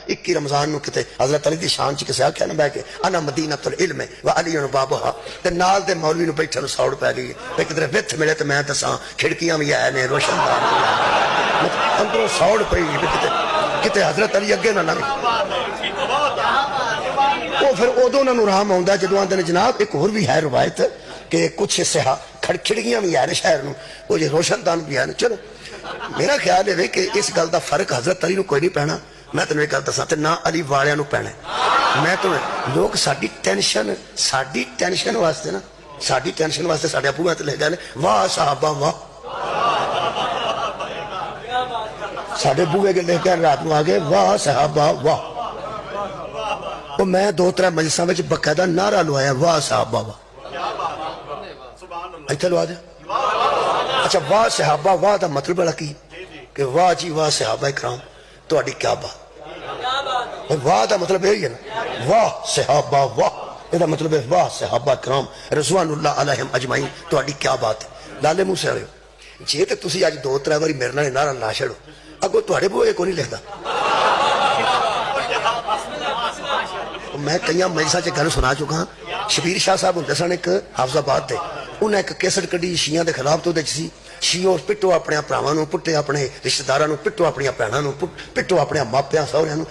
21 رمضان نو کتے حضرت علی دی شان چ کسے آکھیا نا بہ کے انا مدینۃ العلم و علی بابها تے نال دے مولوی نو بیٹھے نو سوڑ پی گئی تے کدھر وتھ ملے تے میں دساں کھڑکیاں بھی ہے نے روشن دار اندروں سوڑ پئی کتے حضرت علی اگے نہ لنگ وہ پھر ادو انہوں رام آتا جدو آتے ہیں جناب ایک اور بھی ہے روایت کہ کچھ سہا کھڑکیاں بھی ہے شہر نو وہ جی روشن دان بھی ہے چلو میرا خیال ہے کہ اس گل دا فرق حضرت علی نو کوئی نہیں پینا میں تمہیں ایک گل دساں تے نہ علی والے نو پینا میں تمہیں لوگ ساڈی ٹینشن واسطے نا ساڈی ٹینشن واسطے ساڈے ابو تے لے گئے واہ صحابہ واہ ساڈے بوئے کے لے کے رات نو آ گئے واہ صحابہ واہ وہ میں 2-3 مجلساں وچ باقاعدہ نعرہ لوایا واہ صحابہ واہ ایتھے لوا دے اچھا واہ صحابہ واہ دا مطلب بڑا کی کہ واہ جی واہ صحابہ کرام تہاڈی کیا بات واہ دا مطلب یہی ہے نا واہ صحابہ واہ یہ مطلب ہے واہ صحابہ کرام رضوان اللہ علیہم اجمعین تہاڈی کیا بات ہے لالے منہ سے آئے جے تے تسی اج 2-3 باری میرے نال نعرہ لا چھڑو اگوں تہاڈے بوئے کو نہیں لکھدا میں کئی مجلساں چ گل سنا چکا ہاں شبیر شاہ صاحب ہوندے سن ایک حافظ آباد تے انہیں ایک کیسٹ کڈی شیعہ دے خلاف تو سی شیعہ پٹو اپنے بھراواں نوں پٹے اپنے رشتہ داراں نوں پٹو اپنی بھیناں نوں پٹو اپنے ماپیاں سہریاں نوں